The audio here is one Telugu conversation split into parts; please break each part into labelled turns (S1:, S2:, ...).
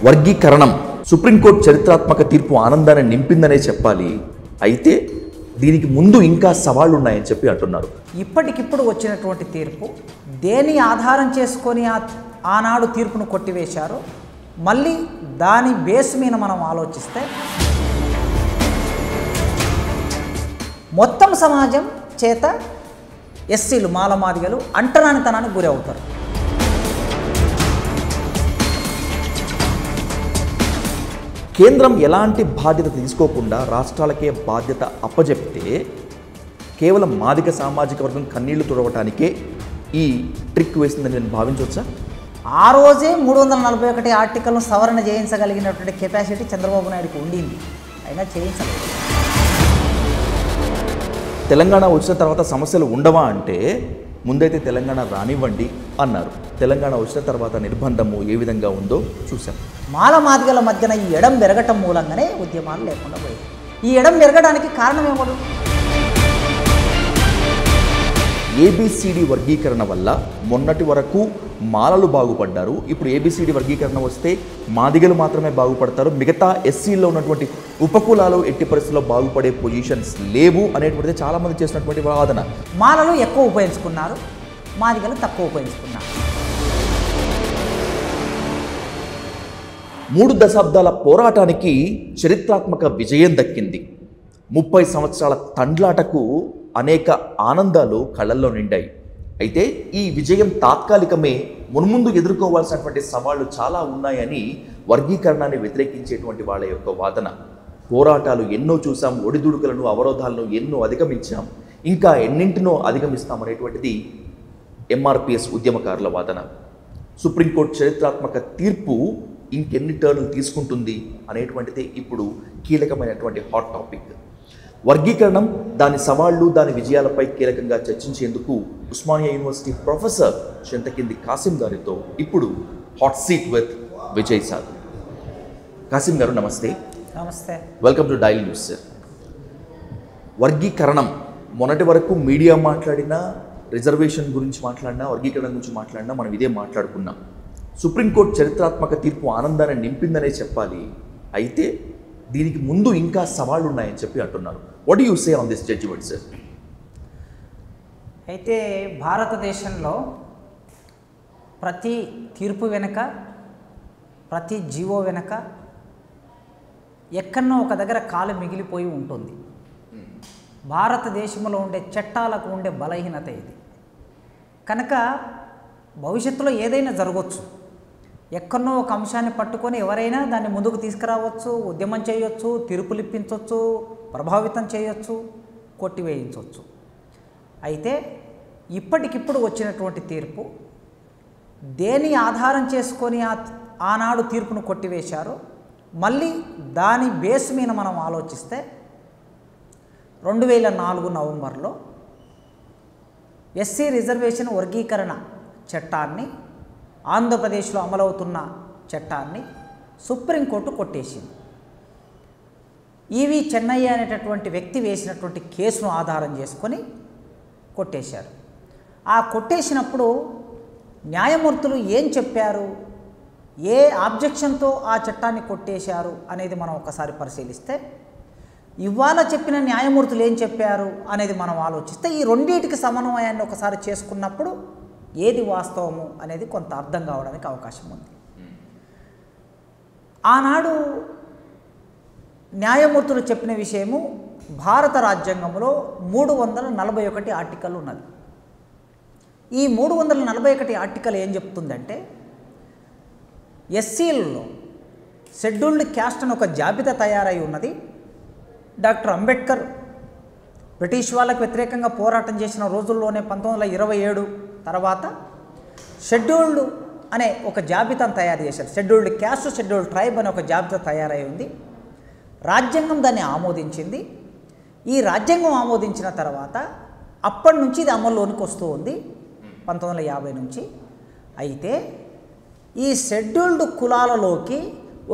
S1: వర్గీకరణం సుప్రీంకోర్టు చరిత్రాత్మక తీర్పు ఆనందాన్ని నింపిందనే చెప్పాలి. అయితే దీనికి ముందు ఇంకా సవాళ్లు ఉన్నాయని చెప్పి అంటున్నారు.
S2: ఇప్పటికిప్పుడు వచ్చినటువంటి తీర్పు దేని ఆధారం చేసుకొని ఆనాడు తీర్పును కొట్టివేశారో మళ్ళీ దాని బేస్ మీద మనం ఆలోచిస్తే మొత్తం సమాజం చేత ఎస్సీలు మాలమాదిగలు అంటరానితనానికి గురి అవుతారు.
S1: కేంద్రం ఎలాంటి బాధ్యత తీసుకోకుండా రాష్ట్రాలకే బాధ్యత అప్పచెప్తే కేవలం మాదిగ సామాజిక వర్గం కన్నీళ్లు తుడవటానికే ఈ ట్రిక్ వేసిందని నేను భావించవచ్చా?
S2: ఆ రోజే 341 ఆర్టికల్ను సవరణ చేయించగలిగినటువంటి కెపాసిటీ చంద్రబాబు నాయుడుకి ఉండింది, అయినా చేయించలేదు.
S1: తెలంగాణ వచ్చిన తర్వాత సమస్యలు ఉండవా అంటే ముందైతే తెలంగాణ రానివ్వండి అన్నారు. తెలంగాణ వచ్చిన తర్వాత నిర్బంధము ఏ విధంగా ఉందో చూసాం.
S2: మాలమాదిగల మధ్యన ఈ ఎడం పెరగటం మూలంగానే ఉద్యమాలు లేకుండా పోయాయి. ఈ ఎడం పెరగడానికి కారణం ఏమడు?
S1: ఏబిసిడి వర్గీకరణ వల్ల మొన్నటి వరకు మాలలు బాగుపడ్డారు. ఇప్పుడు ఏబిసిడి వర్గీకరణ వస్తే మాదిగలు మాత్రమే బాగుపడతారు, మిగతా ఎస్సీల్లో ఉన్నటువంటి ఉపకులాలు ఎట్టి పరిస్థితుల్లో బాగుపడే పొజిషన్స్ లేవు అనేటువంటిది చాలామంది చేసినటువంటి వాదన.
S2: మాలలు ఎక్కువ ఉపయోగించుకున్నారు, మాదిగలు తక్కువ ఉపయోగించుకున్నారు.
S1: 3 దశాబ్దాల పోరాటానికి చరిత్రాత్మక విజయం దక్కింది. 30 సంవత్సరాల తండ్లాటకు అనేక ఆనందాలు కళ్ళల్లో నిండాయి. అయితే ఈ విజయం తాత్కాలికమే, మున్ముందు ఎదుర్కోవాల్సినటువంటి సవాళ్లు చాలా ఉన్నాయని వర్గీకరణాన్ని వ్యతిరేకించేటువంటి వాళ్ళ యొక్క వాదన. పోరాటాలు ఎన్నో చూసాం, ఒడిదుడుకులను అవరోధాలను ఎన్నో అధిగమించాం, ఇంకా ఎన్నింటినో అధిగమిస్తామనేటువంటిది ఎంఆర్పిఎస్ ఉద్యమకారుల వాదన. సుప్రీంకోర్టు చరిత్రాత్మక తీర్పు ఇంకెన్ని టర్న్లు తీసుకుంటుంది అనేటువంటిది ఇప్పుడు కీలకమైనటువంటి హాట్ టాపిక్. వర్గీకరణం, దాని సవాళ్లు, దాని విజయాలపై కీలకంగా చర్చించేందుకు ఉస్మానియా యూనివర్సిటీ ప్రొఫెసర్ చింతకింది కాసిం గారితో ఇప్పుడు hot seat with Vijay sir. Kasim garu నమస్తే.
S2: నమస్తే,
S1: welcome to daily news sir. వర్గీకరణం మొన్నటి వరకు మీడియా మాట్లాడినా, రిజర్వేషన్ గురించి మాట్లాడినా, వర్గీకరణ గురించి మాట్లాడినా మనం ఇదే మాట్లాడుకున్నాం. సుప్రీంకోర్టు చరిత్రాత్మక తీర్పు ఆనందాన్ని నింపిందనే చెప్పాలి. అయితే దీనికి ముందు ఇంకా సవాళ్లు ఉన్నాయని చెప్పి అంటున్నారు. What do you say on this judgement sir?
S2: అయితే భారతదేశంలో ప్రతి తీర్పు వెనుక, ప్రతి జీవో వెనుక ఎక్కడో ఒక దగ్గర కాలు మిగిలిపోయి ఉంటుంది. భారతదేశంలో ఉండే చట్టాలకు ఉండే బలహీనత ఇది. కనుక భవిష్యత్తులో ఏదైనా జరగవచ్చు. ఎక్కడో ఒక అంశాన్ని పట్టుకొని ఎవరైనా దాన్ని ముందుకు తీసుకురావచ్చు, ఉద్యమం చేయొచ్చు, తీర్పులు ఇప్పించవచ్చు, ప్రభావితం చేయొచ్చు, కొట్టివేయించవచ్చు. అయితే ఇప్పటికిప్పుడు వచ్చినటువంటి తీర్పు దేని ఆధారం చేసుకొని ఆనాడు తీర్పును కొట్టివేశారో మళ్ళీ దాని బేస్ మీద మనం ఆలోచిస్తే 2004 నవంబర్లో ఎస్సీ రిజర్వేషన్ వర్గీకరణ చట్టాన్ని, ఆంధ్రప్రదేశ్లో అమలవుతున్న చట్టాన్ని సుప్రీంకోర్టు కొట్టేసింది. ఈవి చెన్నయ్య అనేటటువంటి వ్యక్తి వేసినటువంటి కేసును ఆధారం చేసుకొని కొట్టేశారు. ఆ కొట్టేసినప్పుడు న్యాయమూర్తులు ఏం చెప్పారు, ఏ ఆబ్జెక్షన్తో ఆ చట్టాన్ని కొట్టేశారు అనేది మనం ఒకసారి పరిశీలిస్తే, ఇవాళ చెప్పిన న్యాయమూర్తులు ఏం చెప్పారు అనేది మనం ఆలోచిస్తే, ఈ రెండింటికి సమన్వయాన్ని ఒకసారి చేసుకున్నప్పుడు ఏది వాస్తవము అనేది కొంత అర్థం కావడానికి అవకాశం ఉంది. ఆనాడు న్యాయమూర్తులు చెప్పిన విషయము, భారత రాజ్యాంగంలో 341 ఆర్టికల్ ఉన్నది. ఈ 341 ఆర్టికల్ ఏం చెప్తుందంటే, ఎస్సీలలో షెడ్యూల్డ్ క్యాస్ట్ అని ఒక జాబితా తయారై ఉన్నది. డాక్టర్ అంబేద్కర్ బ్రిటిష్ వాళ్ళకు వ్యతిరేకంగా పోరాటం చేసిన రోజుల్లోనే 1927 తర్వాత షెడ్యూల్డ్ అనే ఒక జాబితాను తయారు చేశారు. షెడ్యూల్డ్ క్యాస్ట్, షెడ్యూల్డ్ ట్రైబ్ అనే ఒక జాబితా తయారై ఉంది. రాజ్యాంగం దాన్ని ఆమోదించింది. ఈ రాజ్యాంగం ఆమోదించిన తర్వాత అప్పటి నుంచి ఇది అమల్లోనికి వస్తూ ఉంది 1950 నుంచి. అయితే ఈ షెడ్యూల్డ్ కులాలలోకి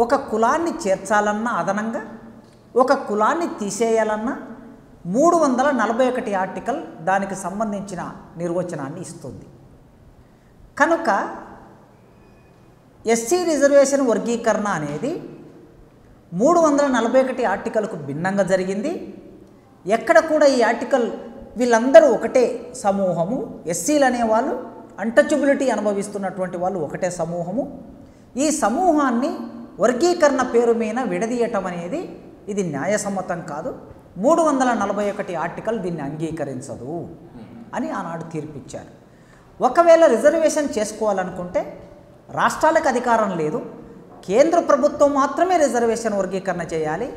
S2: ఒక కులాన్ని చేర్చాలన్నా అదనంగా, ఒక కులాన్ని తీసేయాలన్నా 341 ఆర్టికల్ దానికి సంబంధించిన నిర్వచనాన్ని ఇస్తుంది. కనుక ఎస్సీ రిజర్వేషన్ వర్గీకరణ అనేది 341 ఆర్టికల్కు భిన్నంగా జరిగింది. ఎక్కడ కూడా ఈ ఆర్టికల్ వీళ్ళందరూ ఒకటే సమూహము, ఎస్సీలు అనేవాళ్ళు అన్టచబిలిటీ అనుభవిస్తున్నటువంటి వాళ్ళు ఒకటే సమూహము. ఈ సమూహాన్ని వర్గీకరణ పేరు మీద విడదీయటం అనేది ఇది న్యాయసమ్మతం కాదు. 341 ఆర్టికల్ దీన్ని అంగీకరించదు అని ఆనాడు తీర్పిచ్చారు. ఒకవేళ రిజర్వేషన్ చేసుకోవాలనుకుంటే రాష్ట్రాలకు అధికారం లేదు, కేంద్ర ప్రభుత్వం మాత్రమే రిజర్వేషన్ వర్గీకరణ చేయాలి.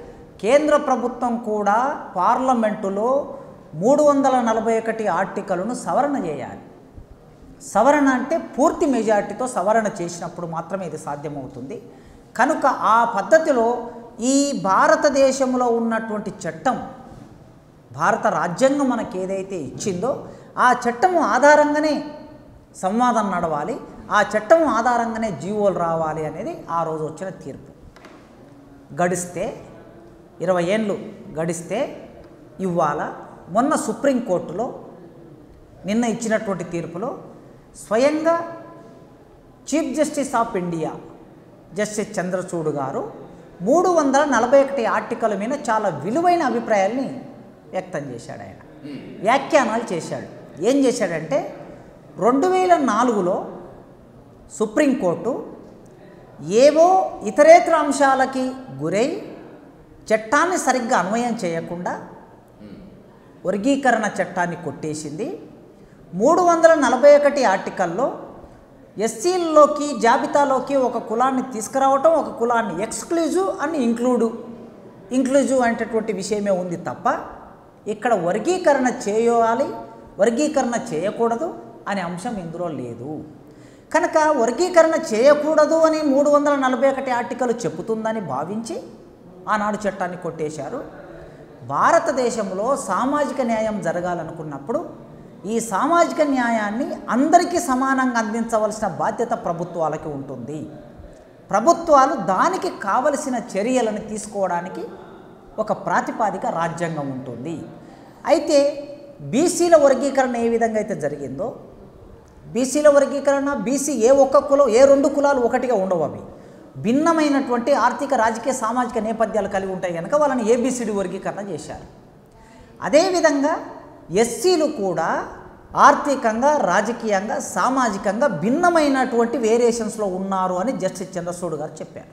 S2: కేంద్ర ప్రభుత్వం కూడా పార్లమెంటులో 341 ఆర్టికల్ను సవరణ చేయాలి. సవరణ అంటే పూర్తి మెజార్టీతో సవరణ చేసినప్పుడు మాత్రమే ఇది సాధ్యమవుతుంది. కనుక ఆ పద్ధతిలో ఈ భారతదేశంలో ఉన్నటువంటి చట్టం, భారత రాజ్యాంగం మనకు ఏదైతే ఇచ్చిందో ఆ చట్టము ఆధారంగానే సంవాదం నడవాలి, ఆ చట్టం ఆధారంగానే జీవోలు రావాలి అనేది ఆ రోజు వచ్చిన తీర్పు. గడిస్తే 20 ఏళ్ళు గడిస్తే ఇవాళ మొన్న సుప్రీంకోర్టులో నిన్న ఇచ్చినటువంటి తీర్పులో స్వయంగా chief justice of India justice Chandrachud గారు 341 ఆర్టికల్ మీద చాలా విలువైన అభిప్రాయాల్ని వ్యక్తం చేశాడు. ఆయన వ్యాఖ్యానాలు చేశాడు. ఏం చేశాడంటే 2004లో సుప్రీంకోర్టు ఏవో ఇతరేతర అంశాలకి గురై చట్టాన్ని సరిగ్గా అన్వయం చేయకుండా వర్గీకరణ చట్టాన్ని కొట్టేసింది. 341 ఆర్టికల్లో ఎస్సీల్లోకి జాబితాలోకి ఒక కులాన్ని తీసుకురావటం, ఒక కులాన్ని ఎక్స్క్లూజివ్ అని ఇంక్లూజివ్ అనేటటువంటి విషయమే ఉంది తప్ప ఇక్కడ వర్గీకరణ చేయాలి, వర్గీకరణ చేయకూడదు అనే అంశం ఇందులో లేదు. కనుక వర్గీకరణ చేయకూడదు అని 341 ఆర్టికల్ చెబుతుందని భావించి ఆనాడు చట్టాన్ని కొట్టేశారు. భారతదేశంలో సామాజిక న్యాయం జరగాలనుకున్నప్పుడు ఈ సామాజిక న్యాయాన్ని అందరికీ సమానంగా అందించవలసిన బాధ్యత ప్రభుత్వాలకి ఉంటుంది. ప్రభుత్వాలు దానికి కావలసిన చర్యలను తీసుకోవడానికి ఒక ప్రాతిపాదిక రాజ్యాంగం ఉంటుంది. అయితే బీసీల వర్గీకరణ ఏ విధంగా అయితే జరిగిందో, బీసీల వర్గీకరణ బీసీ ఏ ఒక్క కులం ఏ 2 కులాలు ఒకటిగా ఉండవు. అవి భిన్నమైనటువంటి ఆర్థిక, రాజకీయ, సామాజిక నేపథ్యాలు కలిగి ఉంటాయి కనుక వాళ్ళని ఏబిసిడి వర్గీకరణ చేశారు. అదేవిధంగా ఎస్సీలు కూడా ఆర్థికంగా, రాజకీయంగా, సామాజికంగా భిన్నమైనటువంటి వేరియేషన్స్లో ఉన్నారు అని జస్టిస్ చంద్రచూడ్ గారు చెప్పారు.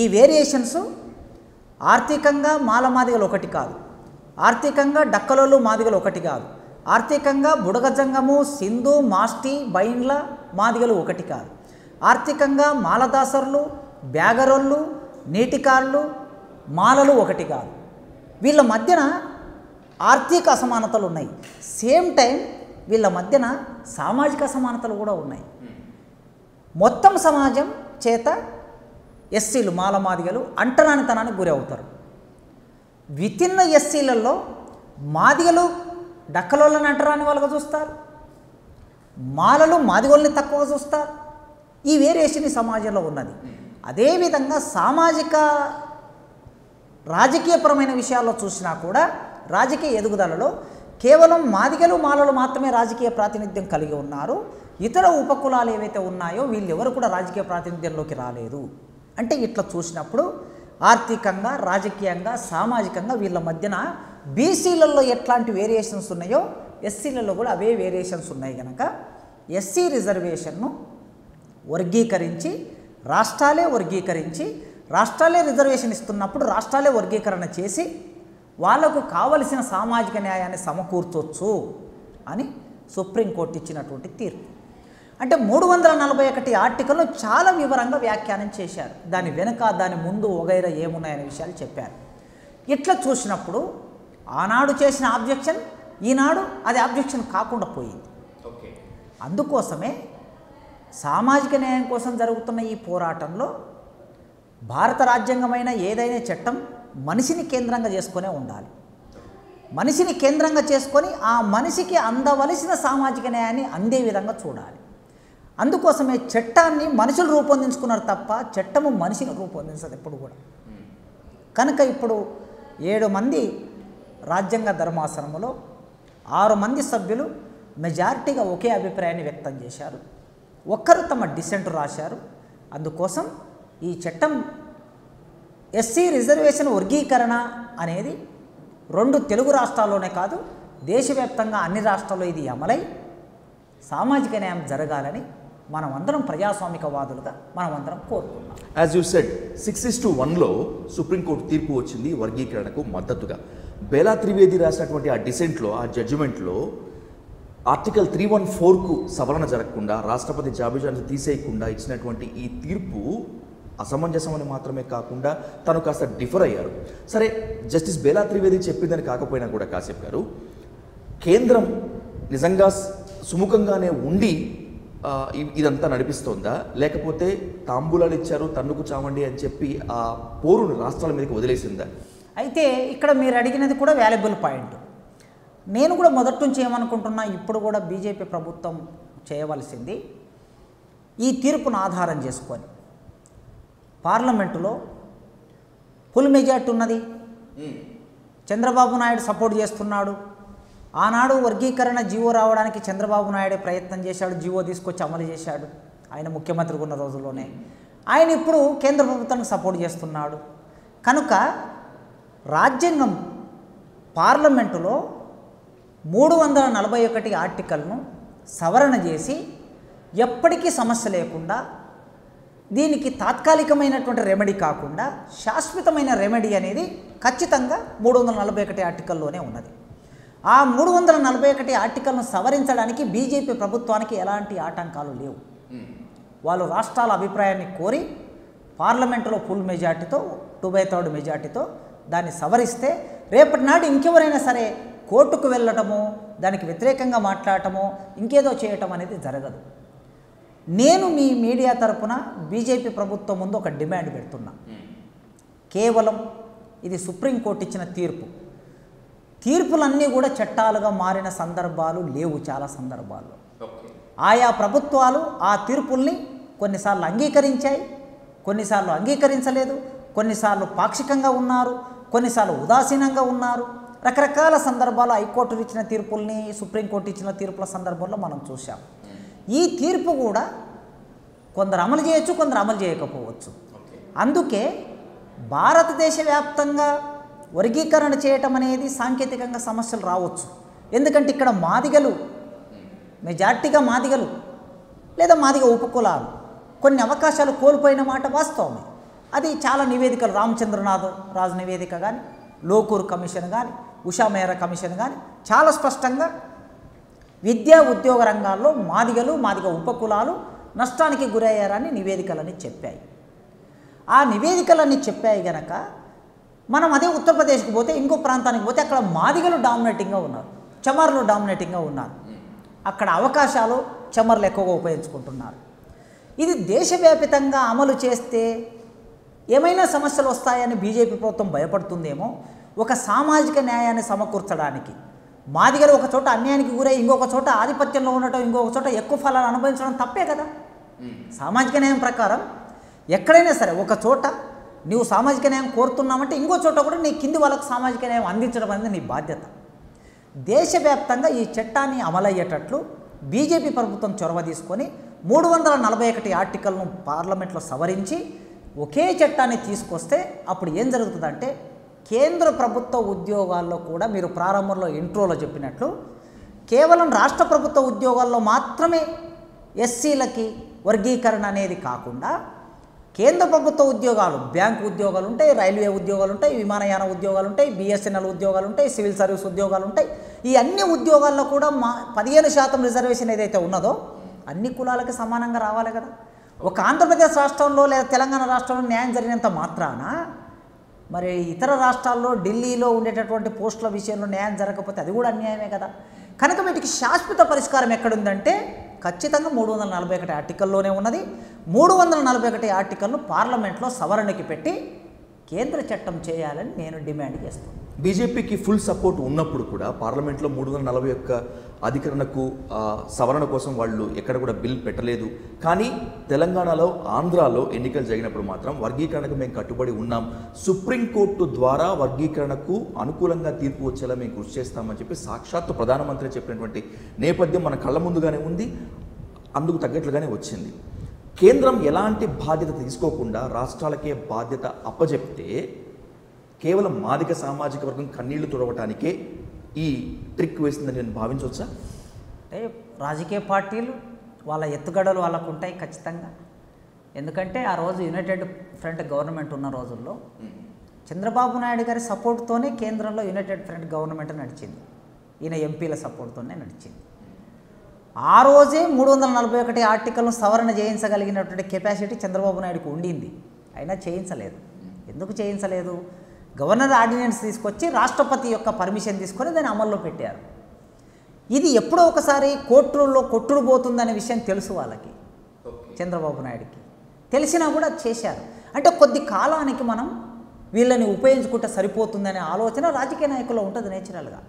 S2: ఈ వేరియేషన్స్ ఆర్థికంగా మాలమాదిగలు ఒకటి కాదు, ఆర్థికంగా డక్కలోళ్ళు మాదిగలు ఒకటి కాదు, ఆర్థికంగా బుడగజంగము, సింధు, మాస్టి, బైండ్ల మాదిగలు ఒకటి కాదు, ఆర్థికంగా మాలదాసరులు, బ్యాగరోళ్ళు, నీటికాళ్ళు, మాలలు ఒకటి కాదు. వీళ్ళ మధ్యన ఆర్థిక అసమానతలు ఉన్నాయి. సేమ్ టైం వీళ్ళ మధ్యన సామాజిక అసమానతలు కూడా ఉన్నాయి. మొత్తం సమాజం చేత ఎస్సీలు, మాలమాదిగలు అంటరానితనానికి గురి అవుతారు. వితిన్ ఎస్సీలలో మాదిగలు డక్కలోళ్ళని అంటరాని వాళ్ళగా చూస్తారు, మాలలు మాదిగోళ్ళని తక్కువగా చూస్తారు. ఈ వేరియేషన్ ఈ సమాజంలో ఉన్నది. అదేవిధంగా సామాజిక రాజకీయపరమైన విషయాల్లో చూసినా కూడా రాజకీయ ఎదుగుదలలో కేవలం మాదిగలు, మాలలు మాత్రమే రాజకీయ ప్రాతినిధ్యం కలిగి ఉన్నారు. ఇతర ఉపకులాలు ఏవైతే ఉన్నాయో వీళ్ళెవరు కూడా రాజకీయ ప్రాతినిధ్యంలోకి రాలేదు. అంటే ఇట్లా చూసినప్పుడు ఆర్థికంగా, రాజకీయంగా, సామాజికంగా వీళ్ళ మధ్యన బీసీలలో ఎట్లాంటి వేరియేషన్స్ ఉన్నాయో ఎస్సీలలో కూడా అవే వేరియేషన్స్ ఉన్నాయి. కనుక ఎస్సీ రిజర్వేషన్ను వర్గీకరించి రాష్ట్రాలే రిజర్వేషన్ ఇస్తున్నప్పుడు రాష్ట్రాలే వర్గీకరణ చేసి వాళ్లకు కావలసిన సామాజిక న్యాయాన్ని సమకూర్చొచ్చు అని సుప్రీంకోర్టు ఇచ్చినటువంటి తీర్పు. అంటే 341 ఆర్టికల్ను చాలా వివరంగా వ్యాఖ్యానం చేశారు. దాని వెనుక, దాని ముందు వగైరా ఏమున్నాయనే విషయాలు చెప్పారు. ఇట్లా చూసినప్పుడు ఆనాడు చేసిన ఆబ్జెక్షన్ ఈనాడు అది ఆబ్జెక్షన్ కాకుండా పోయింది. అందుకోసమే సామాజిక న్యాయం కోసం జరుగుతున్న ఈ పోరాటంలో భారత రాజ్యాంగమైన ఏదైనా చట్టం మనిషిని కేంద్రంగా చేసుకునే ఉండాలి. మనిషిని కేంద్రంగా చేసుకొని ఆ మనిషికి అందవలసిన సామాజిక న్యాయాన్ని అందే విధంగా చూడాలి. అందుకోసమే చట్టాన్ని మనుషులు రూపొందించుకున్నారు తప్ప చట్టము మనిషిని రూపొందించదు ఎప్పుడు కూడా. కనుక ఇప్పుడు 7 మంది రాజ్యాంగ ధర్మాసనములో 6 మంది సభ్యులు మెజారిటీగా ఒకే అభిప్రాయాన్ని వ్యక్తం చేశారు. ఒక్కరు తమ డిసెంట్ రాశారు. అందుకోసం ఈ చట్టం ఎస్సీ రిజర్వేషన్ వర్గీకరణ అనేది 2 తెలుగు రాష్ట్రాల్లోనే కాదు దేశవ్యాప్తంగా అన్ని రాష్ట్రాల్లో ఇది అమలై సామాజిక న్యాయం జరగాలని మనమందరం ప్రజాస్వామికవాదులుగా మనమందరం కోరుకున్నాం.
S1: యాజ్ యూ సెడ్ 6:1లో సుప్రీంకోర్టు తీర్పు వచ్చింది వర్గీకరణకు మద్దతుగా. బేలా త్రివేది రాసినటువంటి ఆ డిసెంట్లో, ఆ జడ్జిమెంట్లో ఆర్టికల్ 314కు సవరణ జరగకుండా, రాష్ట్రపతి జాబితాను తీసేయకుండా ఇచ్చినటువంటి ఈ తీర్పు అసమంజసమని మాత్రమే కాకుండా తను కాస్త డిఫర్ అయ్యారు. సరే, జస్టిస్ బేలా త్రివేది చెప్పిందని కాకపోయినా కూడా కాసేపు గారు, కేంద్రం నిజంగా సుముఖంగానే ఉండి ఇదంతా నడిపిస్తోందా, లేకపోతే తాంబూలాలు ఇచ్చారు తన్నుకు చావండి అని చెప్పి ఆ పోరును రాష్ట్రాల మీదకి వదిలేసిందా?
S2: అయితే ఇక్కడ మీరు అడిగినది కూడా వాల్యుబుల్ పాయింట్. నేను కూడా మొదటి నుంచి ఏమనుకుంటున్నా, ఇప్పుడు కూడా బీజేపీ ప్రభుత్వం చేయవలసింది ఈ తీర్పును ఆధారం చేసుకొని పార్లమెంటులో ఫుల్ మెజార్టీ ఉన్నది, చంద్రబాబు నాయుడు సపోర్ట్ చేస్తున్నాడు. ఆనాడు వర్గీకరణ జీవో రావడానికి చంద్రబాబు నాయుడే ప్రయత్నం చేశాడు, జీవో తీసుకొచ్చి అమలు చేశాడు ఆయన ముఖ్యమంత్రిగా ఉన్న రోజుల్లోనే. ఆయన ఇప్పుడు కేంద్ర ప్రభుత్వానికి సపోర్ట్ చేస్తున్నాడు. కనుక రాజ్యాంగం పార్లమెంటులో 341 ఆర్టికల్ను సవరణ చేసి ఎప్పటికీ సమస్య లేకుండా, దీనికి తాత్కాలికమైనటువంటి రెమెడీ కాకుండా శాశ్వతమైన రెమెడీ అనేది ఖచ్చితంగా 341 ఆర్టికల్లోనే ఉన్నది. ఆ 341 ఆర్టికల్ను సవరించడానికి బీజేపీ ప్రభుత్వానికి ఎలాంటి ఆటంకాలు లేవు. వాళ్ళు రాష్ట్రాల అభిప్రాయాన్ని కోరి పార్లమెంటులో ఫుల్ మెజార్టీతో 2/3 మెజార్టీతో దాన్ని సవరిస్తే రేపటి నాడు ఇంకెవరైనా సరే కోర్టుకు వెళ్ళటమో, దానికి వ్యతిరేకంగా మాట్లాడటమో, ఇంకేదో చేయటం అనేది జరగదు. నేను మీ మీడియా తరపున బీజేపీ ప్రభుత్వం ముందు ఒక డిమాండ్ పెడుతున్నా. కేవలం ఇది సుప్రీంకోర్టు ఇచ్చిన తీర్పు. తీర్పులన్నీ కూడా చట్టాలుగా మారిన సందర్భాలు లేవు. చాలా సందర్భాల్లో ఆయా ప్రభుత్వాలు ఆ తీర్పుల్ని కొన్నిసార్లు అంగీకరించాయి, కొన్నిసార్లు అంగీకరించలేదు, కొన్నిసార్లు పాక్షికంగా ఉన్నారు, కొన్నిసార్లు ఉదాసీనంగా ఉన్నారు. రకరకాల సందర్భాలు హైకోర్టు ఇచ్చిన తీర్పుల్ని, సుప్రీంకోర్టు ఇచ్చిన తీర్పుల సందర్భంలో మనం చూసాం. ఈ తీర్పు కూడా కొందరు అమలు చేయొచ్చు, కొందరు అమలు చేయకపోవచ్చు. అందుకే భారతదేశ వ్యాప్తంగా వర్గీకరణ చేయటం అనేది సాంకేతికంగా సమస్యలు రావచ్చు. ఎందుకంటే ఇక్కడ మాదిగలు, మెజార్టీగా మాదిగలు లేదా మాదిగ ఉపకులాలు కొన్ని అవకాశాలు కోల్పోయిన మాట వాస్తవమే. అది చాలా నివేదికలు, రామచంద్రనాథ్ రాజు నివేదిక కానీ, లోకూర్ కమిషన్ కానీ, ఉషా మేహరా కమిషన్ కానీ చాలా స్పష్టంగా విద్యా ఉద్యోగ రంగాల్లో మాదిగలు, మాదిగ ఉపకులాలు నష్టానికి గురయ్యారని నివేదికలని చెప్పాయి. ఆ నివేదికలన్నీ చెప్పాయి గనక మనం అదే ఉత్తరప్రదేశ్కి పోతే, ఇంకో ప్రాంతానికి పోతే అక్కడ మాదిగలు డామినేటింగ్గా ఉన్నారు, చమర్లు డామినేటింగ్గా ఉన్నారు. అక్కడ అవకాశాలు చమర్లు ఎక్కువగా ఉపయోగించుకుంటున్నారు. ఇది దేశవ్యాపితంగా అమలు చేస్తే ఏమైనా సమస్యలు వస్తాయని బీజేపీ ప్రభుత్వం భయపడుతుందేమో. ఒక సామాజిక న్యాయాన్ని సమకూర్చడానికి మాదిగలు ఒక చోట అన్యాయానికి గురై ఇంకొక చోట ఆధిపత్యంలో ఉండటం, ఇంకొక చోట ఎక్కువ ఫలాలు అనుభవించడం తప్పే కదా. సామాజిక న్యాయం ప్రకారం ఎక్కడైనా సరే ఒక చోట నీవు సామాజిక న్యాయం కోరుతున్నామంటే ఇంకో చోట కూడా నీ కింది వాళ్ళకు సామాజిక న్యాయం అందించడం అనేది నీ బాధ్యత. దేశవ్యాప్తంగా ఈ చట్టాన్ని అమలయ్యేటట్లు బీజేపీ ప్రభుత్వం చొరవ తీసుకొని 341 ఆర్టికల్ను పార్లమెంట్లో సవరించి ఒకే చట్టాన్ని తీసుకొస్తే అప్పుడు ఏం జరుగుతుందంటే, కేంద్ర ప్రభుత్వ ఉద్యోగాల్లో కూడా మీరు ప్రారంభంలో ఇంట్రోలో చెప్పినట్లు కేవలం రాష్ట్ర ప్రభుత్వ ఉద్యోగాల్లో మాత్రమే ఎస్సీలకి వర్గీకరణ అనేది కాకుండా కేంద్ర ప్రభుత్వ ఉద్యోగాలు, బ్యాంకు ఉద్యోగాలు ఉంటాయి, రైల్వే ఉద్యోగాలు ఉంటాయి, విమానయాన ఉద్యోగాలు ఉంటాయి, బిఎస్ఎన్ఎల్ ఉద్యోగాలు ఉంటాయి, సివిల్ సర్వీస్ ఉద్యోగాలు ఉంటాయి. ఈ అన్ని ఉద్యోగాల్లో కూడా 15% రిజర్వేషన్ ఏదైతే ఉన్నదో అన్ని కులాలకి సమానంగా రావాలి కదా. ఒక ఆంధ్రప్రదేశ్ రాష్ట్రంలో లేదా తెలంగాణ రాష్ట్రంలో న్యాయం జరిగినంత మాత్రాన మరి ఇతర రాష్ట్రాల్లో, ఢిల్లీలో ఉండేటటువంటి పోస్టుల విషయంలో న్యాయం జరగకపోతే అది కూడా అన్యాయమే కదా. కనుక వీటికి శాశ్వత పరిష్కారం ఎక్కడుందంటే ఖచ్చితంగా 341 ఆర్టికల్లోనే ఉన్నది. 341 ఆర్టికల్ను పార్లమెంట్లో సవరణకి పెట్టి కేంద్ర చట్టం చేయాలని నేను డిమాండ్ చేస్తాను.
S1: బీజేపీకి ఫుల్ సపోర్ట్ ఉన్నప్పుడు కూడా పార్లమెంట్లో 341 అధికరణకు సవరణ కోసం వాళ్ళు ఎక్కడ కూడా బిల్ పెట్టలేదు. కానీ తెలంగాణలో, ఆంధ్రాలో ఎన్నికలు జరిగినప్పుడు మాత్రం వర్గీకరణకు మేము కట్టుబడి ఉన్నాం, సుప్రీంకోర్టు ద్వారా వర్గీకరణకు అనుకూలంగా తీర్పు వచ్చేలా మేము కృషి చేస్తామని చెప్పి సాక్షాత్తు ప్రధానమంత్రి చెప్పినటువంటి నేపథ్యం మన కళ్ళ ముందుగానే ఉంది, అందుకు తగ్గట్లుగానే వచ్చింది. కేంద్రం ఎలాంటి బాధ్యత తీసుకోకుండా రాష్ట్రాలకే బాధ్యత అప్పచెప్తే కేవలం మాదిగ సామాజిక వర్గం కన్నీళ్లు తుడవటానికే ఈ ట్రిక్ వేసిందని నేను భావించవచ్చా?
S2: అంటే రాజకీయ పార్టీలు వాళ్ళ ఎత్తుగడలు వాళ్ళకు ఉంటాయి ఖచ్చితంగా. ఎందుకంటే ఆ రోజు యునైటెడ్ ఫ్రంట్ గవర్నమెంట్ ఉన్న రోజుల్లో చంద్రబాబు నాయుడు గారి సపోర్ట్తోనే కేంద్రంలో యునైటెడ్ ఫ్రంట్ గవర్నమెంట్ నడిచింది. ఈయన ఎంపీల సపోర్ట్తోనే నడిచింది. ఆ రోజే 341 ఆర్టికల్ను సవరణ చేయించగలిగినటువంటి కెపాసిటీ చంద్రబాబు నాయుడుకు ఉండింది. అయినా చేయించలేదు. ఎందుకు చేయించలేదు? గవర్నర్ ఆర్డినెన్స్ తీసుకొచ్చి రాష్ట్రపతి యొక్క పర్మిషన్ తీసుకొని దాన్ని అమల్లో పెట్టారు. ఇది ఎప్పుడో ఒకసారి కోర్టుల్లో కొట్టుడు పోతుందనే విషయం తెలుసు వాళ్ళకి, చంద్రబాబు నాయుడికి తెలిసినా కూడా చేశారు. అంటే కొద్ది కాలానికి మనం వీళ్ళని ఉపయోగించుకుంటే సరిపోతుందనే ఆలోచన రాజకీయ నాయకుల్లో ఉంటుంది నేచురల్గా.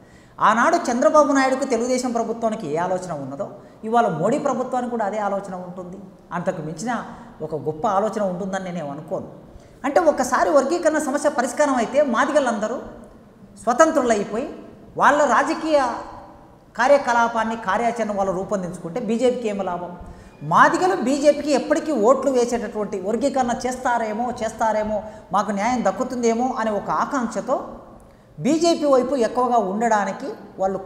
S2: ఆనాడు చంద్రబాబు నాయుడుకు తెలుగుదేశం ప్రభుత్వానికి ఏ ఆలోచన ఉన్నదో ఇవాళ మోడీ ప్రభుత్వానికి కూడా అదే ఆలోచన ఉంటుంది. అంతకు మించిన ఒక గొప్ప ఆలోచన ఉంటుందని నేను అనుకోను. అంటే ఒకసారి వర్గీకరణ సమస్య పరిష్కారం అయితే మాదిగలందరూ స్వతంత్రులైపోయి వాళ్ళ రాజకీయ కార్యకలాపాన్ని కార్యాచరణ వాళ్ళు రూపొందించుకుంటే బీజేపీకి ఏమి లాభం? మాదిగలు బీజేపీకి ఎప్పటికీ ఓట్లు వేసేటటువంటి వర్గీకరణ చేస్తారేమో మాకు న్యాయం దక్కుతుందేమో అనే ఒక ఆకాంక్షతో బీజేపీ వైపు ఎక్కువగా ఉండడానికి వాళ్ళు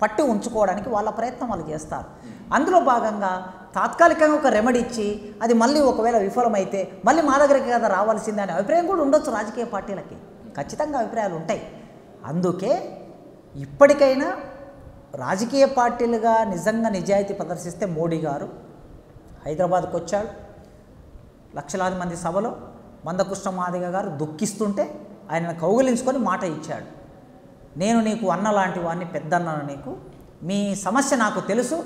S2: పట్టి ఉంచుకోవడానికి వాళ్ళ ప్రయత్నం వాళ్ళు చేస్తారు. అందులో భాగంగా తాత్కాలికంగా ఒక రెమెడీ ఇచ్చి అది మళ్ళీ ఒకవేళ విఫలమైతే మళ్ళీ మా దగ్గరికి కదా రావాల్సిందే అనే అభిప్రాయం కూడా ఉండొచ్చు రాజకీయ పార్టీలకి. ఖచ్చితంగా అభిప్రాయాలు ఉంటాయి. అందుకే ఇప్పటికైనా రాజకీయ పార్టీలుగా నిజంగా నిజాయితీ ప్రదర్శిస్తే మోడీ గారు హైదరాబాద్కు వచ్చాడు. లక్షలాది మంది సభలో మందకృష్ణ మాదిగ గారు దుఃఖిస్తుంటే ఆయన కౌగిలించుకొని మాట ఇచ్చాడు. నేను నీకు అన్న లాంటి వాడిని, పెద్దన్నను నీకు, మీ సమస్య నాకు తెలుసు,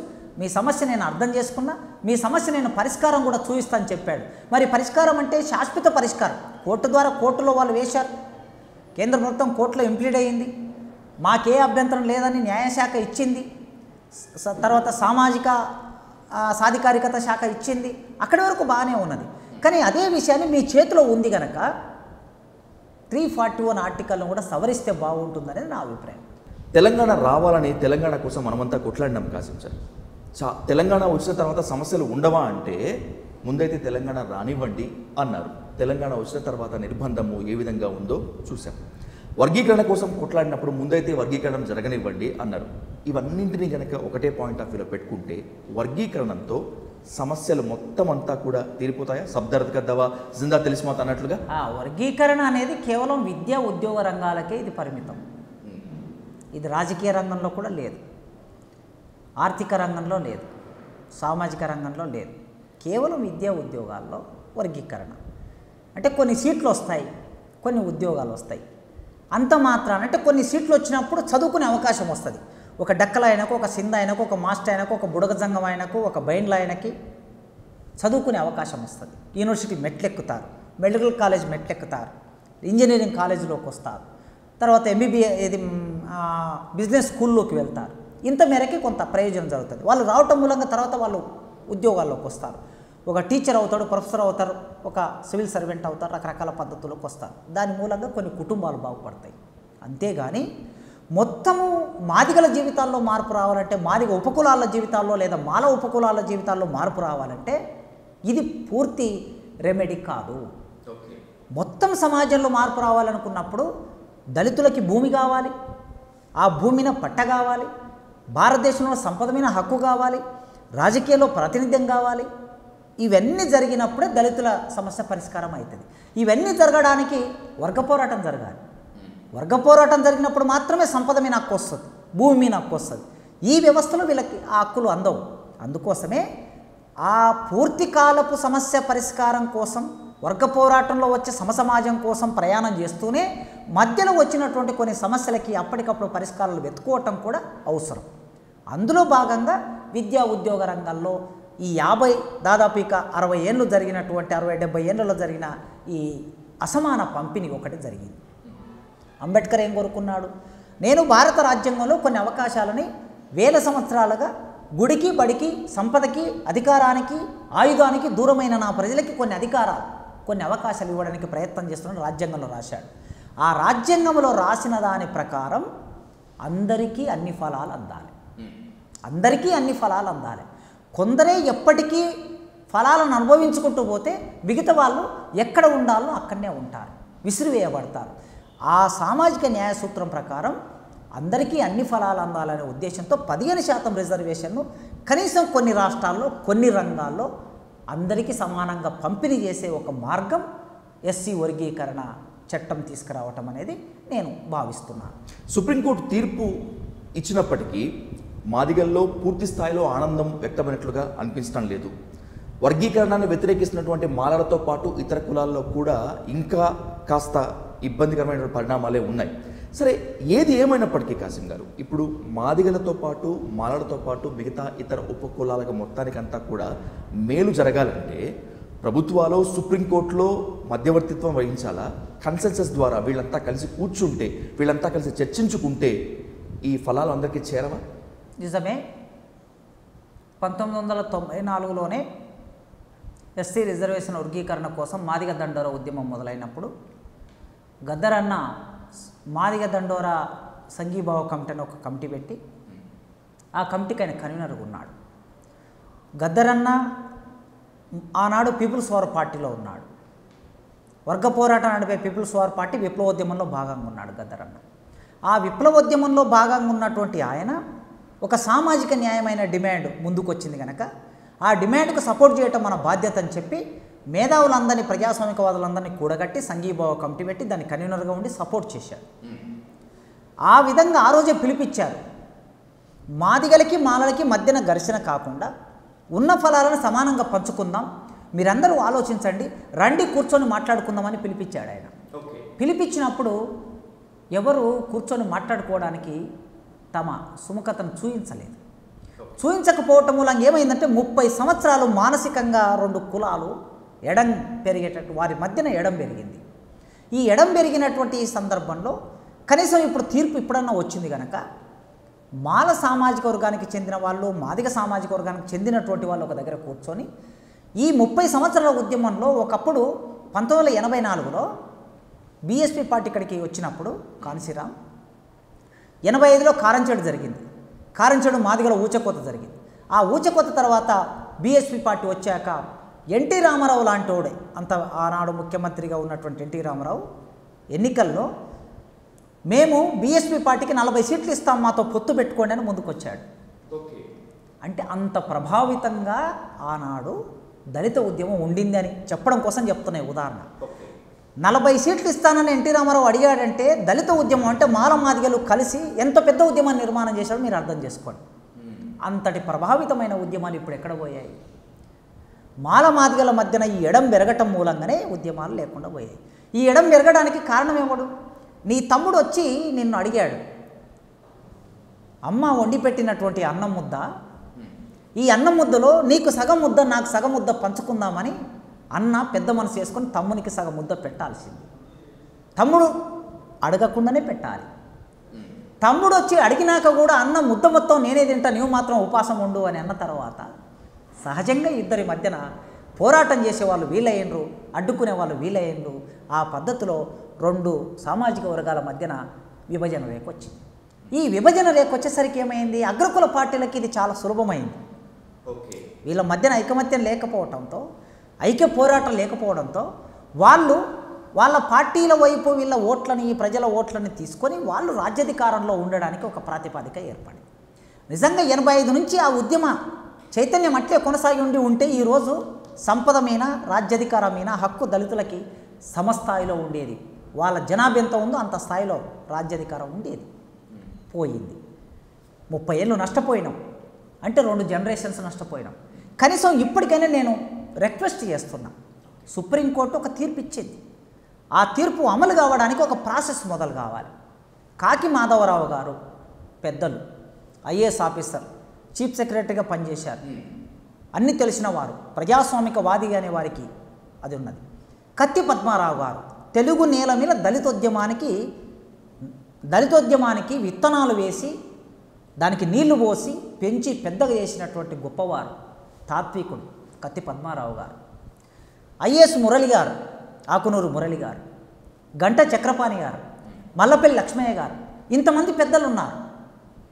S2: మీ సమస్య నేను అర్థం చేసుకున్నా, మీ సమస్య నేను పరిష్కారం కూడా చూపిస్తాను చెప్పాడు. మరి పరిష్కారం అంటే శాశ్వత పరిష్కారం. కోర్టు ద్వారా కోర్టులో వాళ్ళు వేశారు, కేంద్ర ప్రభుత్వం కోర్టులో ఇంప్లీడ్ అయ్యింది, మాకే అభ్యంతరం లేదని న్యాయశాఖ ఇచ్చింది, తర్వాత సామాజిక సాధికారికత శాఖ ఇచ్చింది. అక్కడి వరకు బాగానే ఉన్నది. కానీ అదే విషయాన్ని మీ చేతిలో ఉంది కనుక 341 ఆర్టికల్ను కూడా సవరిస్తే బాగుంటుందనేది నా అభిప్రాయం.
S1: తెలంగాణ రావాలని తెలంగాణ కోసం మనమంతా కొట్లాడినాం కాసిం సార్. తెలంగాణ వచ్చిన తర్వాత సమస్యలు ఉండవా అంటే ముందైతే తెలంగాణ రానివ్వండి అన్నారు. తెలంగాణ వచ్చిన తర్వాత నిర్బంధము ఏ విధంగా ఉందో చూసాం. వర్గీకరణ కోసం కొట్లాడినప్పుడు ముందైతే వర్గీకరణ జరగనివ్వండి అన్నారు. ఇవన్నింటినీ కనుక ఒకటే పాయింట్ ఆఫ్ వ్యూలో పెట్టుకుంటే వర్గీకరణంతో సమస్యలు మొత్తం అంతా కూడా తీరిపోతాయా? సబ్దర్ద్ కద్దవా జిందా తెలిసిమాత అన్నట్లుగా
S2: వర్గీకరణ అనేది కేవలం విద్యా ఉద్యోగ రంగాలకే ఇది పరిమితం. ఇది రాజకీయ రంగంలో కూడా లేదు, ఆర్థిక రంగంలో లేదు, సామాజిక రంగంలో లేదు. కేవలం విద్యా ఉద్యోగాల్లో వర్గీకరణ అంటే కొన్ని సీట్లు వస్తాయి, కొన్ని ఉద్యోగాలు వస్తాయి. అంత మాత్రాన అంటే కొన్ని సీట్లు వచ్చినప్పుడు చదువుకునే అవకాశం వస్తుంది. ఒక డక్కల ఆయనకు, ఒక సింధ ఆయనకు, ఒక మాస్టర్ ఆయనకు, ఒక బుడగజంగం ఆయనకు, ఒక బైండ్ల ఆయనకి చదువుకునే అవకాశం వస్తుంది. యూనివర్సిటీ మెట్లెక్కుతారు, మెడికల్ కాలేజ్ మెట్లెక్కుతారు, ఇంజనీరింగ్ కాలేజీలోకి వస్తారు, తర్వాత ఎంబీబీఏ ఇది బిజినెస్ స్కూల్లోకి వెళ్తారు. ఇంత మేరకి కొంత ప్రయోజనం జరుగుతుంది. వాళ్ళు రావటం మూలంగా తర్వాత వాళ్ళు ఉద్యోగాల్లోకి వస్తారు. ఒక టీచర్ అవుతాడు, ప్రొఫెసర్ అవుతారు, ఒక సివిల్ సర్వెంట్ అవుతారు, రకరకాల పద్ధతుల్లోకి వస్తారు. దాని మూలంగా కొన్ని కుటుంబాలు బాగుపడతాయి. అంతేగాని మొత్తము మాదిగల జీవితాల్లో మార్పు రావాలంటే, మాదిగ ఉపకులాల జీవితాల్లో లేదా మాల ఉపకులాల జీవితాల్లో మార్పు రావాలంటే ఇది పూర్తి రెమెడీ కాదు. మొత్తం సమాజంలో మార్పు రావాలనుకున్నప్పుడు దళితులకి భూమి కావాలి, ఆ భూమిని పట్ట కావాలి, భారతదేశంలో సంపద మీద హక్కు కావాలి, రాజకీయాల్లో ప్రాతినిధ్యం కావాలి. ఇవన్నీ జరిగినప్పుడే దళితుల సమస్య పరిష్కారం అవుతుంది. ఇవన్నీ జరగడానికి వర్గ పోరాటం జరగాలి. వర్గ పోరాటం జరిగినప్పుడు మాత్రమే సంపద మీద హక్కు వస్తుంది, భూమి మీద హక్కు వస్తుంది. ఈ వ్యవస్థలో వీళ్ళకి ఆ హక్కులు అందవు. అందుకోసమే ఆ పూర్తి కాలపు సమస్య పరిష్కారం కోసం వర్గ పోరాటంలో వచ్చే సమసమాజం కోసం ప్రయాణం చేస్తూనే మధ్యలో వచ్చినటువంటి కొన్ని సమస్యలకి అప్పటికప్పుడు పరిష్కారాలు వెతుక్కోవటం కూడా అవసరం. అందులో భాగంగా విద్యా ఉద్యోగ రంగాల్లో ఈ 50 దాదాపు ఇక 60 ఏళ్ళు జరిగినటువంటి 60-70 ఏళ్లలో జరిగిన ఈ అసమాన పంపిణీ ఒకటి జరిగింది. అంబేద్కర్ ఏం కోరుకున్నాడు? నేను భారత రాజ్యాంగంలో కొన్ని అవకాశాలని వేల సంవత్సరాలుగా గుడికి, బడికి, సంపదకి, అధికారానికి, ఆయుధానికి దూరమైన నా ప్రజలకి కొన్ని అధికారాలు, కొన్ని అవకాశాలు ఇవ్వడానికి ప్రయత్నం చేస్తున్నాడు, రాజ్యాంగంలో రాశాడు. ఆ రాజ్యాంగంలో రాసిన దాని ప్రకారం అందరికీ అన్ని ఫలాలు అందాలి, అందరికీ అన్ని ఫలాలు అందాలి. కొందరే ఎప్పటికీ ఫలాలను అనుభవించుకుంటూ పోతే మిగతా వాళ్ళు ఎక్కడ ఉండాలో అక్కడనే ఉంటారు, విసిరివేయబడతారు. ఆ సామాజిక న్యాయ సూత్రం ప్రకారం అందరికీ అన్ని ఫలాలు అందాలనే ఉద్దేశంతో 15% రిజర్వేషన్ను కనీసం కొన్ని రాష్ట్రాల్లో కొన్ని రంగాల్లో అందరికీ సమానంగా పంపిణీ చేసే ఒక మార్గం ఎస్సీ వర్గీకరణ చట్టం తీసుకురావటం అనేది నేను భావిస్తున్నాను.
S1: సుప్రీంకోర్టు తీర్పు ఇచ్చినప్పటికీ మాదిగల్లో పూర్తి స్థాయిలో ఆనందం వ్యక్తమైనట్లుగా అనిపించడం లేదు. వర్గీకరణాన్ని వ్యతిరేకిస్తున్నటువంటి మాలలతో పాటు ఇతర కులాల్లో కూడా ఇంకా కాస్త ఇబ్బందికరమైన పరిణామాలే ఉన్నాయి. సరే, ఏది ఏమైనప్పటికీ కాసిం గారు, ఇప్పుడు మాదిగలతో పాటు మాలలతో పాటు మిగతా ఇతర ఉపకులాలకు మొత్తానికంతా కూడా మేలు జరగాలంటే ప్రభుత్వాలు సుప్రీంకోర్టులో మధ్యవర్తిత్వం వహించాలా? కన్సెన్సస్ ద్వారా వీళ్ళంతా కలిసి కూర్చుంటే, వీళ్ళంతా కలిసి చర్చించుకుంటే ఈ ఫలాలు అందరికీ చేరవా?
S2: నిజమే. 1994లోనే ఎస్సీ రిజర్వేషన్ వర్గీకరణ కోసం మాదిగ దండోరా ఉద్యమం మొదలైనప్పుడు గద్దరన్న మాదిగ దండోరా సంఘీభావ కమిటీ అని ఒక కమిటీ పెట్టి ఆ కమిటీకి ఆయన కన్వీనర్గా ఉన్నాడు. గద్దరన్న ఆనాడు పీపుల్స్ వార్ పార్టీలో ఉన్నాడు. వర్గ పోరాటం నడిపే పీపుల్స్ వార్ పార్టీ విప్లవోద్యమంలో భాగంగా ఉన్నాడు గద్దరన్న. ఆ విప్లవోద్యమంలో భాగంగా ఉన్నటువంటి ఆయన ఒక సామాజిక న్యాయమైన డిమాండ్ ముందుకు వచ్చింది కనుక ఆ డిమాండ్కు సపోర్ట్ చేయటం మన బాధ్యత అని చెప్పి మేధావులందరినీ, ప్రజాస్వామికవాదులందరినీ కూడగట్టి సంఘీభావ కమిటీ పెట్టి దాన్ని కన్వీనర్గా ఉండి సపోర్ట్ చేశాడు. ఆ విధంగా ఆ రోజే పిలిపించారు. మాదిగలకి మాలలకి మధ్యన ఘర్షణ కాకుండా ఉన్న ఫలాలను సమానంగా పంచుకుందాం, మీరందరూ ఆలోచించండి, రండి కూర్చొని మాట్లాడుకుందామని పిలిపించాడు ఆయన. పిలిపించినప్పుడు ఎవరు కూర్చొని మాట్లాడుకోవడానికి తమ సుముఖతను చూయించలేదు. చూయించకపోవటం మూలంగా ఏమైందంటే 30 సంవత్సరాలు మానసికంగా 2 కులాలు ఎడం పెరిగేటట్టు వారి మధ్యన ఎడం పెరిగింది. ఈ ఎడం పెరిగినటువంటి ఈ సందర్భంలో కనీసం ఇప్పుడు తీర్పు ఇప్పుడన్నా వచ్చింది కనుక మాల సామాజిక వర్గానికి చెందిన వాళ్ళు, మాదిగ సామాజిక వర్గానికి చెందినటువంటి వాళ్ళు ఒక దగ్గర కూర్చొని ఈ 30 సంవత్సరాల ఉద్యమంలో ఒకప్పుడు 1984లో బీఎస్పీ పార్టీ ఇక్కడికి వచ్చినప్పుడు కాన్సీరాం, 85లో కారంచేడు జరిగింది. కారంచేడు మాదిగల ఊచకోత జరిగింది. ఆ ఊచకోత తర్వాత బీఎస్పీ పార్టీ వచ్చాక ఎన్టీ రామారావు లాంటి వాడే, అంత ఆనాడు ముఖ్యమంత్రిగా ఉన్నటువంటి ఎన్టీ రామారావు ఎన్నికల్లో మేము బీఎస్పీ పార్టీకి 40 సీట్లు ఇస్తాం, మాతో పొత్తు పెట్టుకోండి అని ముందుకు వచ్చాడు. అంటే అంత ప్రభావితంగా ఆనాడు దళిత ఉద్యమం ఉండింది అని చెప్పడం కోసం చెప్తున్నాయి ఉదాహరణ. 40 సీట్లు ఇస్తానని ఎన్టీ రామారావు అడిగాడంటే దళిత ఉద్యమం అంటే మాల మాదిగలు కలిసి ఎంత పెద్ద ఉద్యమాన్ని నిర్మాణం చేశాడో మీరు అర్థం చేసుకోండి. అంతటి ప్రభావితమైన ఉద్యమాలు ఇప్పుడు ఎక్కడ పోయాయి? మాల మాదిగల మధ్యన ఈ ఎడం పెరగటం మూలంగానే ఉద్యమాలు లేకుండా పోయాయి. ఈ ఎడం పెరగడానికి కారణం ఏమడు? నీ తమ్ముడు వచ్చి నిన్ను అడిగాడు, అమ్మ వండి పెట్టినటువంటి అన్నం ముద్ద, ఈ అన్నం ముద్దలో నీకు సగం ముద్ద నాకు సగం ముద్ద పంచుకుందామని అన్న పెద్ద మనసు చేసుకొని తమ్మునికి సగం ముద్ద పెట్టాల్సింది. తమ్ముడు అడగకుండానే పెట్టాలి. తమ్ముడు వచ్చి అడిగినాక కూడా అన్న ముద్ద మొత్తం నేనే తింటా, నువ్వు మాత్రం ఉపాసం ఉండు అని అన్న తర్వాత సహజంగా ఇద్దరి మధ్యన పోరాటం చేసేవాళ్ళు వీలయ్యిండ్రు, అడ్డుకునే వాళ్ళు వీలయ్యిండ్రు. ఆ పద్ధతిలో 2 సామాజిక వర్గాల మధ్యన విభజన రేఖ వచ్చింది. ఈ విభజన రేఖ వచ్చేసరికి ఏమైంది? అగ్రకుల పార్టీలకి ఇది చాలా సులభమైంది. వీళ్ళ మధ్యన ఐకమత్యం లేకపోవడంతో, ఐక్య పోరాటం లేకపోవడంతో వాళ్ళు వాళ్ళ పార్టీల వైపు వీళ్ళ ఓట్లని, ప్రజల ఓట్లని తీసుకొని వాళ్ళు రాజ్యాధికారంలో ఉండడానికి ఒక ప్రాతిపదిక ఏర్పడింది. నిజంగా 85 నుంచి ఆ ఉద్యమ చైతన్యం అట్లే కొనసాగి ఉంటే ఈరోజు సంపద మీద, రాజ్యాధికారం మీద హక్కు దళితులకి సమస్థాయిలో ఉండేది. వాళ్ళ జనాభా ఎంత ఉందో అంత స్థాయిలో రాజ్యాధికారం ఉండేది. పోయింది. 30 ఏళ్ళు నష్టపోయినాం అంటే 2 జనరేషన్స్ నష్టపోయినాం. కనీసం ఇప్పటికైనా నేను రిక్వెస్ట్ చేస్తున్నా, సుప్రీంకోర్టు ఒక తీర్పు ఇచ్చింది, ఆ తీర్పు అమలు కావడానికి ఒక ప్రాసెస్ మొదలు కావాలి. కాకి మాధవరావు గారు పెద్దలు, ఐఏఎస్ ఆఫీసర్, చీఫ్ సెక్రటరీగా పనిచేశారు, అన్నీ తెలిసిన వారు, ప్రజాస్వామికవాది అనే వారికి అది ఉన్నది. కత్తి పద్మారావు గారు తెలుగు నేల మీద దళితోద్యమానికి విత్తనాలు వేసి దానికి నీళ్లు పోసి పెంచి పెద్దగా చేసినటువంటి గొప్పవారు, తాత్వికుడు కత్తి పద్మారావు గారు. ఐఏఎస్ మురళి గారు, ఆకునూరు మురళి గారు, గంట చక్రపాణి గారు, మల్లపల్లి లక్ష్మయ్య గారు, ఇంతమంది పెద్దలు ఉన్నారు.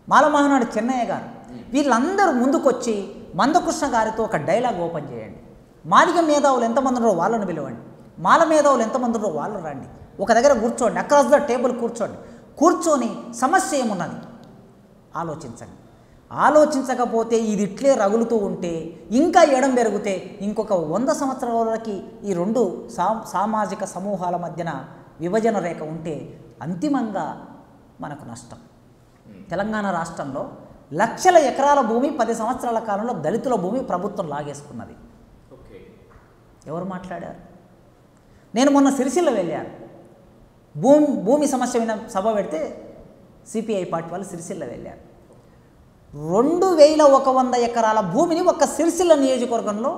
S2: మాలమహనాడు చెన్నయ్య గారు, వీళ్ళందరూ ముందుకొచ్చి మందకృష్ణ గారితో ఒక డైలాగ్ ఓపెన్ చేయండి. మాదిగ మేధావులు ఎంతమంది ఉన్నారో వాళ్ళని పిలవండి, మాల మేధావులు ఎంతమంది ఉన్నారో వాళ్ళు రండి, ఒక దగ్గర కూర్చోండి, అక్రాస్ ద టేబుల్ కూర్చొని సమస్య ఏమున్నది ఆలోచించండి. ఆలోచించకపోతే ఇది ఇట్లే రగులుతూ ఉంటే ఇంకా ఎడం పెరిగితే ఇంకొక 100 సంవత్సరాలకి ఈ రెండు సామాజిక సమూహాల మధ్యన విభజన రేఖ ఉంటే అంతిమంగా మనకు నష్టం. తెలంగాణ రాష్ట్రంలో లక్షల ఎకరాల భూమి 10 సంవత్సరాల కాలంలో దళితుల భూమి ప్రభుత్వం లాగేసుకున్నది. ఎవరు మాట్లాడారు? నేను మొన్న సిరిసిల్ల వెళ్ళాను, భూమి సమస్య మీద సభ పెడితే సిపిఐ పార్టీ వాళ్ళు సిరిసిల్ల వెళ్ళారు. 2100 ఎకరాల భూమిని ఒక్క సిరిసిల్ల నియోజకవర్గంలో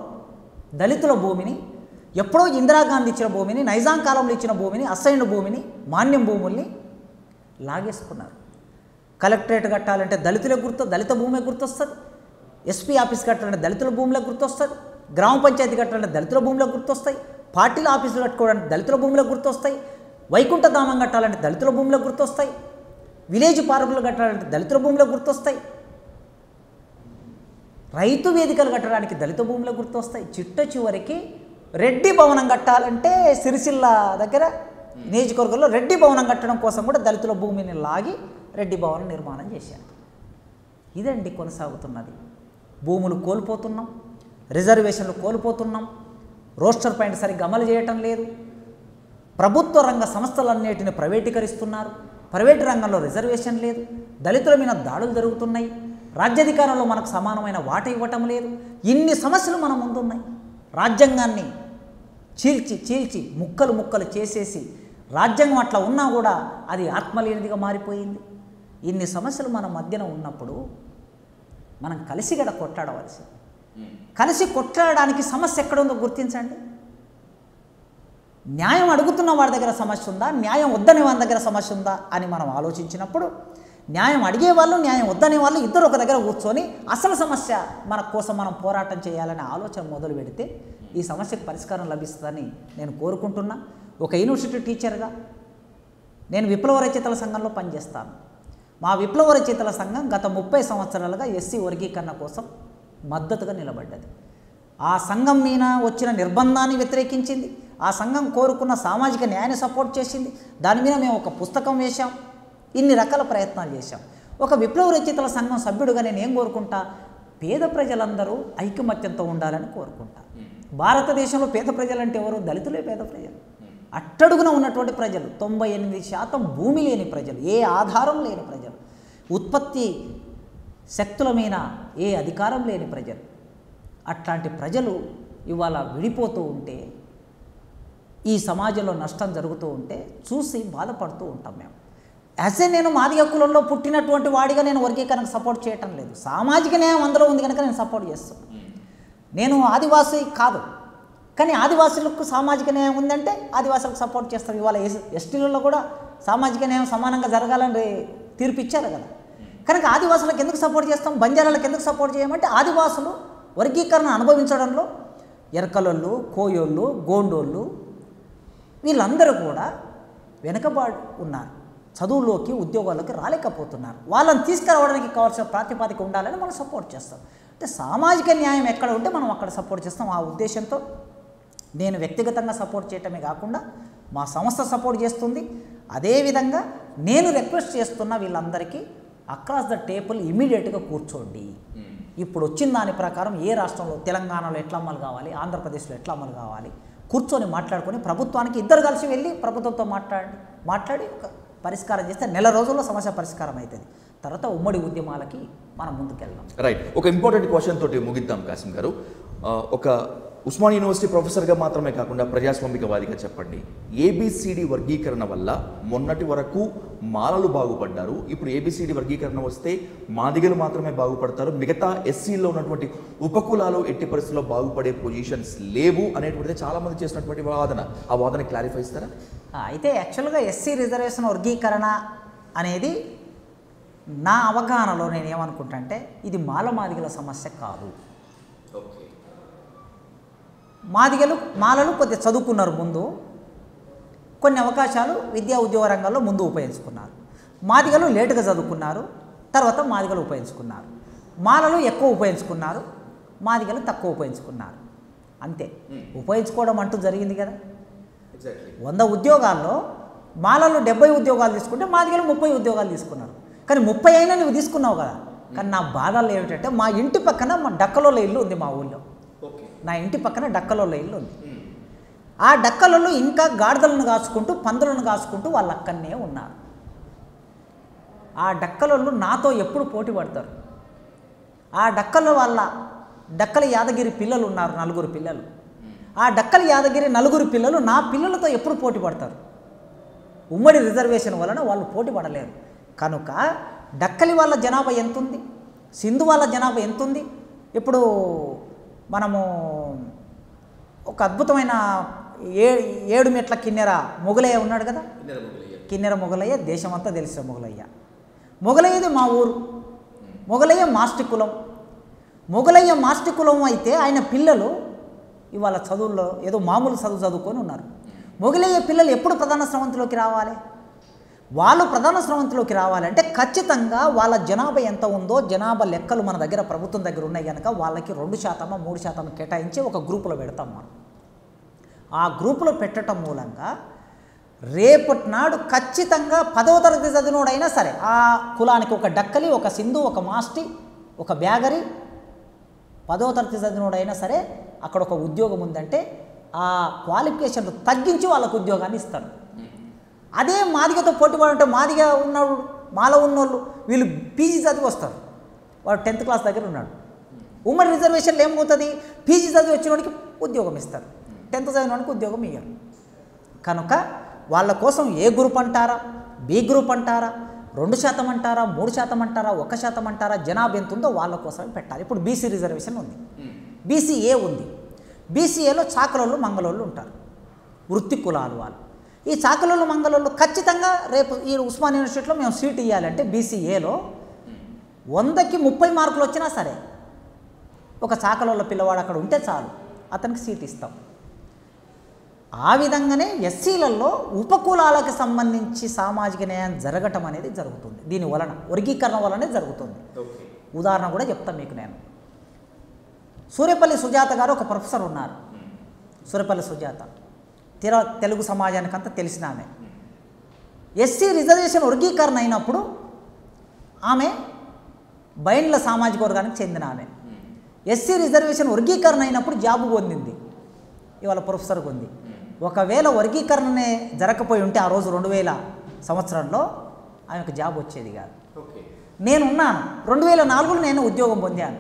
S2: దళితుల భూమిని, ఎప్పుడో ఇందిరాగాంధీ ఇచ్చిన భూమిని, నైజాం కాలంలో ఇచ్చిన భూమిని, అసైన్డ్ భూమిని, మాన్యం భూముల్ని లాగేసుకున్నారు. కలెక్టరేట్ కట్టాలంటే దళిత భూమే గుర్తొస్తుంది, ఎస్పీ ఆఫీస్ కట్టాలంటే దళితుల భూములే గుర్తొస్తుంది, గ్రామ పంచాయతీ కట్టాలంటే దళితుల భూములే గుర్తొస్తాయి, పార్టీల ఆఫీసులు కట్టుకోవడానికి దళితుల భూములే గుర్తొస్తాయి, వైకుంఠధామం కట్టాలంటే దళితుల భూములే గుర్తొస్తాయి, విలేజ్ పార్కులు కట్టాలంటే దళితుల భూములే గుర్తొస్తాయి, రైతు వేదికలు కట్టడానికి దళిత భూములే గుర్తొస్తాయి. చివరికి రెడ్డి భవనం కట్టాలంటే సిరిసిల్ల దగ్గర నియోజకవర్గంలో రెడ్డి భవనం కట్టడం కోసం కూడా దళితుల భూమిని లాగి రెడ్డి భవనం నిర్మాణం చేశారు. ఇదండి కొనసాగుతున్నది. భూములు కోల్పోతున్నాం, రిజర్వేషన్లు కోల్పోతున్నాం, రోస్టర్ పాయింట్ సరిగ్గా అమలు చేయటం లేదు, ప్రభుత్వ రంగ సంస్థలన్నిటిని ప్రైవేటీకరిస్తున్నారు, ప్రైవేటు రంగంలో రిజర్వేషన్ లేదు, దళితుల మీద దాడులు జరుగుతున్నాయి, రాజ్యాధికారంలో మనకు సమానమైన వాట ఇవ్వటం లేదు. ఇన్ని సమస్యలు మన ముందున్నాయి. రాజ్యాంగాన్ని చీల్చి ముక్కలు చేసేసి రాజ్యాంగం అట్లా ఉన్నా కూడా అది ఆత్మలేనిదిగా మారిపోయింది. ఇన్ని సమస్యలు మన మధ్యన ఉన్నప్పుడు మనం కలిసి గడ కొట్లాడవలసి. కలిసి కొట్లాడడానికి సమస్య ఎక్కడుందో గుర్తించండి. న్యాయం అడుగుతున్న వాడి దగ్గర సమస్య ఉందా, న్యాయం వద్దనే వాడి దగ్గర సమస్య ఉందా అని మనం ఆలోచించినప్పుడు న్యాయం అడిగే వాళ్ళు, న్యాయం వద్దనే వాళ్ళు ఇద్దరు ఒక దగ్గర కూర్చొని అసలు సమస్య మన కోసం మనం పోరాటం చేయాలనే ఆలోచన మొదలు పెడితే ఈ సమస్యకు పరిష్కారం లభిస్తుందని నేను కోరుకుంటున్నా. ఒక యూనివర్సిటీ టీచర్గా నేను విప్లవ రచయితల సంఘంలో పనిచేస్తాను. మా విప్లవ రచయితల సంఘం గత 30 సంవత్సరాలుగా ఎస్సీ వర్గీకరణ కోసం మద్దతుగా నిలబడ్డది. ఆ సంఘం మీద వచ్చిన నిర్బంధాన్ని వ్యతిరేకించింది, ఆ సంఘం కోరుకున్న సామాజిక న్యాయాన్ని సపోర్ట్ చేసింది. దాని మీద మేము ఒక పుస్తకం వేశాం, ఇన్ని రకాల ప్రయత్నాలు చేశాం. ఒక విప్లవ రచయితల సంఘం సభ్యుడిగా నేను ఏం కోరుకుంటా, పేద ప్రజలందరూ ఐకమత్యంతో ఉండాలని కోరుకుంటా. భారతదేశంలో పేద ప్రజలంటే ఎవరు? దళితులే పేద ప్రజలు, అట్టడుగున ఉన్నటువంటి ప్రజలు, 98% భూమి లేని ప్రజలు, ఏ ఆధారం లేని ప్రజలు, ఉత్పత్తి శక్తుల మీద ఏ అధికారం లేని ప్రజలు. అట్లాంటి ప్రజలు ఇవాళ విడిపోతూ ఉంటే, ఈ సమాజంలో నష్టం జరుగుతూ ఉంటే చూసి బాధపడుతూ ఉంటాం మేము. యాసే నేను మాదిగ కులంలో పుట్టినటువంటి వాడిగా నేను వర్గీకరణకు సపోర్ట్ చేయటం లేదు. సామాజిక న్యాయం అందులో ఉంది కనుక నేను సపోర్ట్ చేస్తున్నాను. నేను ఆదివాసి కాదు, కానీ ఆదివాసులకు సామాజిక న్యాయం ఉందంటే ఆదివాసులకు సపోర్ట్ చేస్తాం. ఇవాళ ఎస్టీలలో కూడా సామాజిక న్యాయం సమానంగా జరగాలని తీర్పు ఇచ్చారు కదా. కనుక ఆదివాసులకు ఎందుకు సపోర్ట్ చేస్తాం, బంజారాలకు ఎందుకు సపోర్ట్ చేయమంటే ఆదివాసులు వర్గీకరణ అనుభవించడంలో ఎరకలోళ్ళు, కోయోళ్ళు, గోండోళ్ళు వీళ్ళందరూ కూడా వెనుకబాటు ఉన్నారు, చదువులోకి ఉద్యోగాల్లోకి రాలేకపోతున్నారు. వాళ్ళని తీసుకురావడానికి కావాల్సిన ప్రాతిపదిక ఉండాలని మనం సపోర్ట్ చేస్తాం. అంటే సామాజిక న్యాయం ఎక్కడ ఉంటే మనం అక్కడ సపోర్ట్ చేస్తాం. ఆ ఉద్దేశంతో నేను వ్యక్తిగతంగా సపోర్ట్ చేయటమే కాకుండా మా సంస్థ సపోర్ట్ చేస్తుంది. అదేవిధంగా నేను రిక్వెస్ట్ చేస్తున్న వీళ్ళందరికీ అక్రాస్ ద టేబుల్ ఇమీడియట్గా కూర్చోండి. ఇప్పుడు వచ్చిన దాని ప్రకారం ఏ రాష్ట్రంలో, తెలంగాణలో ఎట్లా అమలు కావాలి, ఆంధ్రప్రదేశ్లో ఎట్లా అమలు కావాలి, కూర్చొని మాట్లాడుకొని ప్రభుత్వానికి ఇద్దరు కలిసి వెళ్ళి ప్రభుత్వంతో మాట్లాడి పరిష్కారం చేస్తే నెల రోజుల్లో సమస్య పరిష్కారం అవుతుంది. తర్వాత ఉమ్మడి ఉద్యమాలకి మనం ముందుకెళ్దాం.
S1: రైట్. ఒక ఇంపార్టెంట్ క్వశ్చన్ తోటి ముగిద్దాం కాసిం గారు. ఒక ఉస్మాన్ యూనివర్సిటీ ప్రొఫెసర్గా మాత్రమే కాకుండా ప్రజాస్వామికవాదిగా చెప్పండి, ఏబిసిడి వర్గీకరణ వల్ల మొన్నటి వరకు మాలలు బాగుపడ్డారు, ఇప్పుడు ఏబిసిడి వర్గీకరణ వస్తే మాదిగలు మాత్రమే బాగుపడతారు, మిగతా ఎస్సీలో ఉన్నటువంటి ఉపకులాలు ఎట్టి పరిస్థితుల్లో బాగుపడే పొజిషన్స్ లేవు అనేటువంటిది చాలామంది చేసినటువంటి వాదన. ఆ వాదన క్లారిఫై ఇస్తారా?
S2: అయితే యాక్చువల్గా ఎస్సీ రిజర్వేషన్ వర్గీకరణ అనేది నా అవగాహనలో నేను ఏమనుకుంటా అంటే ఇది మాలమాదిగల సమస్య కాదు. మాలలు కొద్దిగా చదువుకున్నారు, ముందు కొన్ని అవకాశాలు విద్యా ఉద్యోగ రంగాల్లో ముందు ఉపయోగించుకున్నారు. మాదిగలు లేటుగా చదువుకున్నారు, తర్వాత మాదిగలు ఉపయోగించుకున్నారు. మాలలు ఎక్కువ ఉపయోగించుకున్నారు, మాదిగలు తక్కువ ఉపయోగించుకున్నారు. అంతే. ఉపయోగించుకోవడం అంటూ జరిగింది కదా.
S1: ఎగ్జాక్ట్లీ
S2: 100 ఉద్యోగాల్లో మాలలో 70 ఉద్యోగాలు తీసుకుంటే మాదిగలు 30 ఉద్యోగాలు తీసుకున్నారు. కానీ 30 అయినా నువ్వు తీసుకున్నావు కదా. కానీ నా బాధలు ఏమిటంటే మా ఇంటి పక్కన మా డక్కలోళ్ళ ఇల్లు ఉంది మా ఊళ్ళో. నా ఇంటి పక్కన డక్కలోళ్ళ ఇల్లు ఉంది. ఆ డక్కలలో ఇంకా గాడిదలను కాచుకుంటూ పందులను కాచుకుంటూ వాళ్ళు అక్కడనే ఉన్నారు. ఆ డక్కలోళ్ళు నాతో ఎప్పుడు పోటీ పడతారు. ఆ డక్కల వల్ల డక్కల యాదగిరి పిల్లలు ఉన్నారు, 4 పిల్లలు. ఆ డక్కల యాదగిరి 4 పిల్లలు నా పిల్లలతో ఎప్పుడు పోటీ పడతారు. ఉమ్మడి రిజర్వేషన్ వలన వాళ్ళు పోటీ పడలేరు. కనుక డక్కలి వాళ్ళ జనాభా ఎంతుంది, సింధు వాళ్ళ జనాభా ఎంతుంది. ఇప్పుడు మనము ఒక అద్భుతమైన 7 మెట్ల కిన్నెర మొగలయ్య ఉన్నాడు కదా. కిన్నెర మొగలయ్య దేశమంతా తెలిసిన మొగలయ్య. మొగలయ్యది మా ఊరు. మొగలయ్య మాస్టి కులం. మొగలయ్య మాస్టి కులం అయితే ఆయన పిల్లలు ఇవాళ చదువుల్లో ఏదో మామూలు చదువుకొని ఉన్నారు. మొగలయ్య పిల్లలు ఎప్పుడు ప్రధాన స్రవంతిలోకి రావాలి? వాళ్ళు ప్రధాన స్రవంతిలోకి రావాలంటే ఖచ్చితంగా వాళ్ళ జనాభా ఎంత ఉందో జనాభా లెక్కలు మన దగ్గర ప్రభుత్వం దగ్గర ఉన్నాయి కనుక వాళ్ళకి 2% 3% కేటాయించి ఒక గ్రూపులో పెడతాం మనం. ఆ గ్రూపులో పెట్టడం మూలంగా రేపటి నాడు ఖచ్చితంగా 10వ తరగతి చదివినోడైనా సరే ఆ కులానికి ఒక డక్కలి, ఒక సింధు, ఒక మాస్టి, ఒక బ్యాగరి 10వ తరగతి చదివినోడైనా సరే అక్కడ ఒక ఉద్యోగం ఉందంటే ఆ క్వాలిఫికేషన్ తగ్గించి వాళ్ళకు ఉద్యోగాన్ని ఇస్తారు. అదే మాదిగతో పోటీ పడుంటే మాదిగా ఉన్నాడు మాలో ఉన్నోళ్ళు వీళ్ళు పీజీ చదివి వస్తారు. వాడు 10th క్లాస్ దగ్గర ఉన్నాడు. ఉమ్మడి రిజర్వేషన్లు ఏమవుతుంది? పీజీ చదివి వచ్చిన వాడికి ఉద్యోగం ఇస్తారు, 10th చదివిన వాడికి ఉద్యోగం ఇయ్యరు. కనుక వాళ్ళ కోసం ఏ గ్రూప్ అంటారా, బి గ్రూప్ అంటారా, 2% అంటారా, 3% అంటారా, 1% అంటారా, జనాభా ఎంత ఉందో వాళ్ళ కోసమే పెట్టాలి. ఇప్పుడు బీసీ రిజర్వేషన్ ఉంది, బీసీఏ ఉంది. బీసీఏలో చాకలోళ్ళు మంగళోళ్ళు ఉంటారు, వృత్తి కులాలు వాళ్ళు. ఈ చాకలోళ్ళు మంగళోళ్ళు ఖచ్చితంగా రేపు ఈ ఉస్మానియా యూనివర్సిటీలో మేము సీట్ ఇవ్వాలంటే బీసీఏలో 100కి 30 మార్కులు వచ్చినా సరే ఒక చాకలోళ్ళ పిల్లవాడు అక్కడ ఉంటే చాలు, అతనికి సీట్ ఇస్తాం. ఆ విధంగానే ఎస్సీలలో ఉపకులాలకు సంబంధించి సామాజిక న్యాయం జరగటం అనేది జరుగుతుంది. దీని వలన వర్గీకరణ వలనే జరుగుతుంది. ఉదాహరణ కూడా చెప్తాను మీకు నేను. సూర్యపల్లి సుజాత గారు ఒక ప్రొఫెసర్ ఉన్నారు. సూర్యపల్లి సుజాత తెలుగు సమాజానికి అంతా తెలిసిన ఆమె. ఎస్సీ రిజర్వేషన్ వర్గీకరణ అయినప్పుడు ఆమె బైండ్ల సామాజిక వర్గానికి చెందిన ఆమె. ఎస్సీ రిజర్వేషన్ వర్గీకరణ అయినప్పుడు జాబు పొందింది, ఇవాళ ప్రొఫెసర్గా ఉంది. ఒకవేళ వర్గీకరణనే జరగకపోయి ఉంటే ఆ రోజు 2000 సంవత్సరంలో ఆమెకు జాబ్ వచ్చేది కాదు. నేనున్నాను 2004లో నేను ఉద్యోగం పొందాను.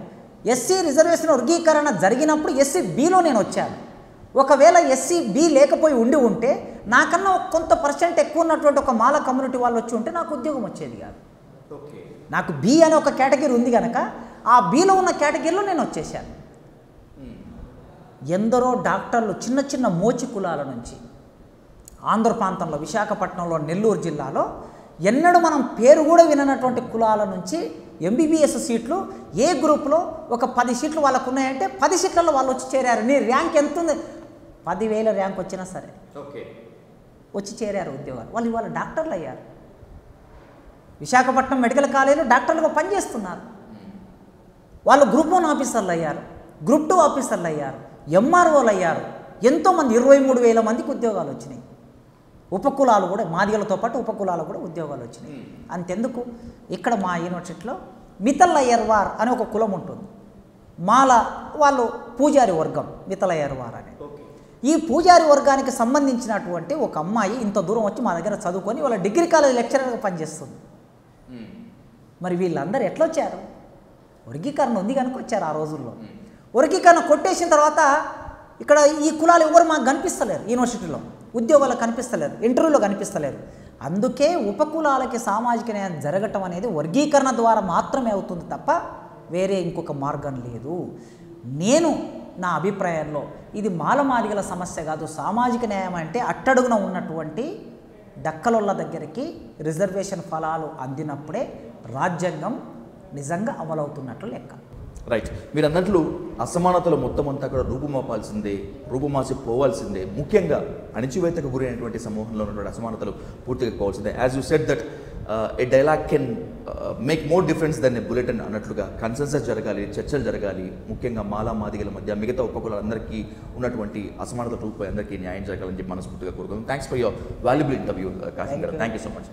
S2: ఎస్సీ రిజర్వేషన్ వర్గీకరణ జరిగినప్పుడు ఎస్సీ బిలో నేను వచ్చాను. ఒకవేళ ఎస్సీ బి లేకపోయి ఉంటే నాకన్నా కొంత పర్సెంట్ ఎక్కువ ఉన్నటువంటి ఒక మాల కమ్యూనిటీ వాళ్ళు వచ్చి ఉంటే నాకు ఉద్యోగం వచ్చేది కాదు. నాకు బి అనే ఒక కేటగిరీ ఉంది కనుక ఆ బిలో ఉన్న కేటగిరీలో నేను వచ్చేసాను. ఎందరో డాక్టర్లు చిన్న చిన్న మోచి కులాల నుంచి ఆంధ్ర ప్రాంతంలో విశాఖపట్నంలో నెల్లూరు జిల్లాలో ఎన్నడూ మనం పేరు కూడా విననటువంటి కులాల నుంచి ఎంబీబీఎస్ సీట్లు ఏ గ్రూప్లో ఒక 10 సీట్లు వాళ్ళకు ఉన్నాయంటే 10 సీట్లలో వాళ్ళు వచ్చి చేరారు. నీ ర్యాంక్ ఎంత ఉంది? 10,000 ర్యాంక్ వచ్చినా సరే వచ్చి చేరారు ఉద్యోగాలు. వాళ్ళు ఇవాళ డాక్టర్లు అయ్యారు. విశాఖపట్నం మెడికల్ కాలేజీలో డాక్టర్లుగా పనిచేస్తున్నారు. వాళ్ళు గ్రూప్ 1 ఆఫీసర్లు అయ్యారు, గ్రూప్ 2 ఆఫీసర్లు అయ్యారు, ఎంఆర్ఓలు అయ్యారు. ఎంతోమంది 23,000 మందికి ఉద్యోగాలు వచ్చినాయి. ఉపకులాలు కూడా మాదిగలతో పాటు ఉపకులాలు కూడా ఉద్యోగాలు వచ్చినాయి. అంతెందుకు ఇక్కడ మా యూనివర్సిటీలో మితల్ అయ్యర్వార్ అనే ఒక కులం ఉంటుంది. మాల వాళ్ళు పూజారి వర్గం మితల్ అయ్యర్వార్ అని. ఈ పూజారి వర్గానికి సంబంధించినటువంటి ఒక అమ్మాయి ఇంత దూరం వచ్చి మా దగ్గర చదువుకొని వాళ్ళ డిగ్రీ కాలేజ్ లెక్చరర్గా పనిచేస్తుంది. మరి వీళ్ళందరూ ఎట్లా వచ్చారు? వర్గీకరణ ఉంది కనుక వచ్చారు. ఆ రోజుల్లో వర్గీకరణ కొట్టేసిన తర్వాత ఇక్కడ ఈ కులాలు ఎవరు మాకు కనిపిస్తలేరు, యూనివర్సిటీలో ఉద్యోగాలు కనిపిస్తలేరు, ఇంటర్వ్యూలో కనిపిస్తలేరు. అందుకే ఉపకులాలకి సామాజిక న్యాయం జరగటం అనేది వర్గీకరణ ద్వారా మాత్రమే అవుతుంది తప్ప వేరే ఇంకొక మార్గం లేదు. నేను నా అభిప్రాయంలో ఇది మాలమాదిగల సమస్య కాదు. సామాజిక న్యాయం అంటే అట్టడుగున ఉన్నటువంటి డక్కలొల్ల దగ్గరికి రిజర్వేషన్ ఫలాలు అందినప్పుడే రాజ్యాంగం నిజంగా అమలవుతున్నట్లు లెక్క.
S1: రైట్. మీరు అన్నట్లు అసమానతలు మొత్తం అంతా కూడా రూపుమాసి పోవాల్సిందే. ముఖ్యంగా అణిచివేతకు గురైనటువంటి సమూహంలో ఉన్నటువంటి అసమానతలు పూర్తిగా పోవాల్సిందే. As you said that a dialogue can make more difference then a bullet అని అన్నట్లుగా కన్సెన్సస్ జరగాలి, చర్చలు జరగాలి, ముఖ్యంగా మాలా మాదిగల మధ్య మిగతా ఒక్కొక్కరందరికీ ఉన్నటువంటి అసమానత రూపై అందరికీ న్యాయం జరగాలని చెప్పి మనస్ఫూర్తిగా కోరుకుందాం. Thanks for your valuable interview Kashi garu. Thank you so much.